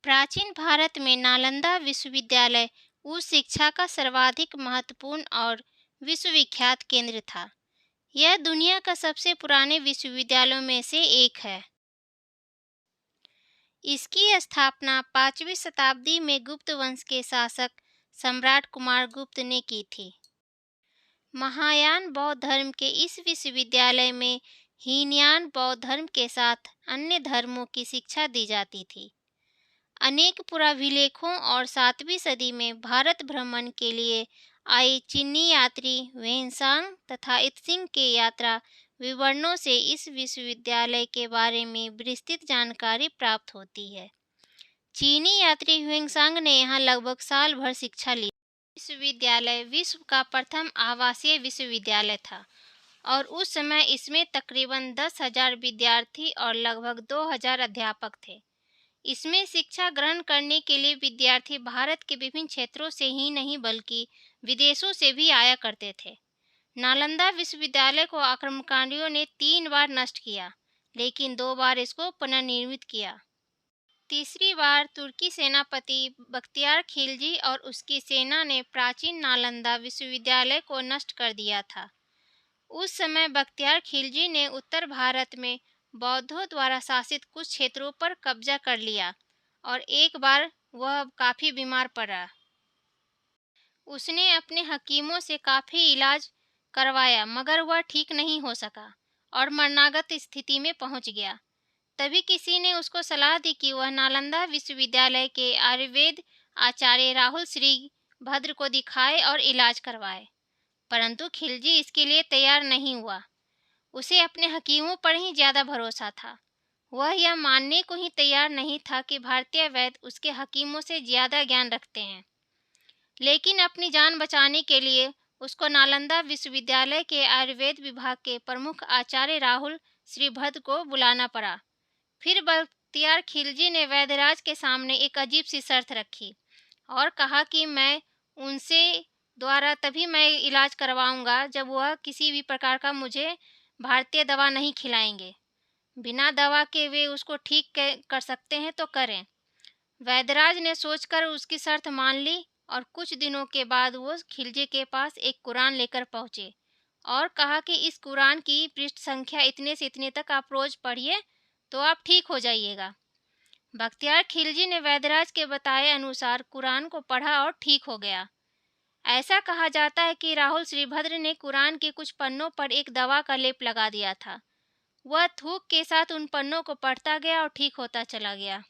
प्राचीन भारत में नालंदा विश्वविद्यालय उच्च शिक्षा का सर्वाधिक महत्वपूर्ण और विश्वविख्यात केंद्र था। यह दुनिया का सबसे पुराने विश्वविद्यालयों में से एक है। इसकी स्थापना 5वीं शताब्दी में गुप्त वंश के शासक सम्राट कुमारगुप्त ने की थी। महायान बौद्ध धर्म के इस विश्वविद्यालय में हीनयान बौद्ध धर्म के साथ अन्य धर्मों की शिक्षा दी जाती थी। अनेक पुराभिलेखों और 7वीं सदी में भारत भ्रमण के लिए आए चीनी यात्री वेनसांग तथा इत्सिंग के यात्रा विवरणों से इस विश्वविद्यालय के बारे में विस्तृत जानकारी प्राप्त होती है। चीनी यात्री ह्वेंसांग ने यहाँ लगभग साल भर शिक्षा ली। विश्वविद्यालय विश्व का प्रथम आवासीय विश्वविद्यालय था और उस समय इसमें तकरीबन 10,000 विद्यार्थी और लगभग 2,000 अध्यापक थे। इसमें शिक्षा ग्रहण करने के लिए विद्यार्थी भारत के विभिन्न क्षेत्रों से ही नहीं बल्कि विदेशों से भी आया करते थे। नालंदा विश्वविद्यालय को आक्रमणकारियों ने 3 बार नष्ट किया, लेकिन 2 बार इसको पुनर्निर्मित किया। तीसरी बार तुर्की सेनापति बख्तियार खिलजी और उसकी सेना ने प्राचीन नालंदा विश्वविद्यालय को नष्ट कर दिया था। उस समय बख्तियार खिलजी ने उत्तर भारत में बौद्धों द्वारा शासित कुछ क्षेत्रों पर कब्जा कर लिया और एक बार वह काफ़ी बीमार पड़ा। उसने अपने हकीमों से काफ़ी इलाज करवाया मगर वह ठीक नहीं हो सका और मरणागत स्थिति में पहुंच गया। तभी किसी ने उसको सलाह दी कि वह नालंदा विश्वविद्यालय के आयुर्वेद आचार्य राहुल श्री भद्र को दिखाए और इलाज करवाए, परंतु खिलजी इसके लिए तैयार नहीं हुआ। उसे अपने हकीमों पर ही ज़्यादा भरोसा था। वह यह मानने को ही तैयार नहीं था कि भारतीय वैद्य उसके हकीमों से ज़्यादा ज्ञान रखते हैं, लेकिन अपनी जान बचाने के लिए उसको नालंदा विश्वविद्यालय के आयुर्वेद विभाग के प्रमुख आचार्य राहुल श्रीभद्र को बुलाना पड़ा। फिर बख्तियार खिलजी ने वैद्यराज के सामने एक अजीब सी शर्त रखी और कहा कि मैं उनसे द्वारा तभी मैं इलाज करवाऊंगा जब वह किसी भी प्रकार का मुझे भारतीय दवा नहीं खिलाएंगे। बिना दवा के वे उसको ठीक कर सकते हैं तो करें। वैद्यराज ने सोचकर उसकी शर्त मान ली और कुछ दिनों के बाद वो खिलजी के पास एक कुरान लेकर पहुँचे और कहा कि इस कुरान की पृष्ठ संख्या इतने से इतने तक आप रोज पढ़िए तो आप ठीक हो जाइएगा। बख्तियार खिलजी ने वैद्यराज के बताए अनुसार कुरान को पढ़ा और ठीक हो गया। ऐसा कहा जाता है कि राहुल श्रीभद्र ने कुरान के कुछ पन्नों पर एक दवा का लेप लगा दिया था। वह थूक के साथ उन पन्नों को पढ़ता गया और ठीक होता चला गया।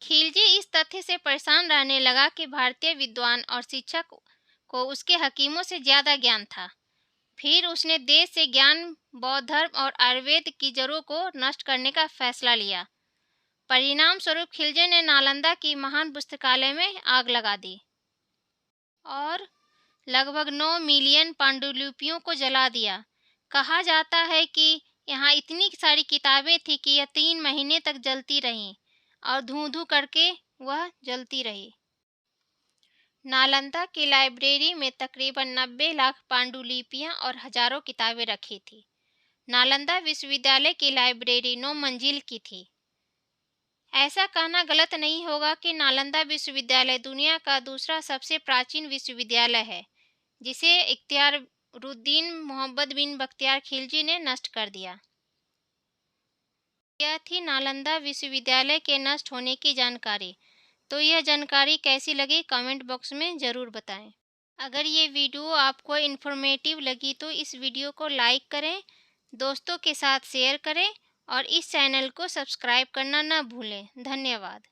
खिलजी इस तथ्य से परेशान रहने लगा कि भारतीय विद्वान और शिक्षक को उसके हकीमों से ज़्यादा ज्ञान था। फिर उसने देश से ज्ञान, बौद्ध धर्म और आयुर्वेद की जड़ों को नष्ट करने का फैसला लिया। परिणाम स्वरूप खिलजी ने नालंदा की महान पुस्तकालय में आग लगा दी और लगभग 9 मिलियन पांडुलिपियों को जला दिया। कहा जाता है कि यहाँ इतनी सारी किताबें थी कि यह 3 महीने तक जलती रहीं और धूं-धूं करके वह जलती रही। नालंदा की लाइब्रेरी में तकरीबन 90 लाख पांडुलिपियां और हजारों किताबें रखी थी। नालंदा विश्वविद्यालय की लाइब्रेरी 9 मंजिल की थी। ऐसा कहना गलत नहीं होगा कि नालंदा विश्वविद्यालय दुनिया का दूसरा सबसे प्राचीन विश्वविद्यालय है, जिसे इख्तियारुद्दीन मोहम्मद बिन बख्तियार खिलजी ने नष्ट कर दिया। यह थी नालंदा विश्वविद्यालय के नष्ट होने की जानकारी। तो यह जानकारी कैसी लगी कमेंट बॉक्स में ज़रूर बताएं। अगर ये वीडियो आपको इन्फॉर्मेटिव लगी तो इस वीडियो को लाइक करें, दोस्तों के साथ शेयर करें और इस चैनल को सब्सक्राइब करना न भूलें। धन्यवाद।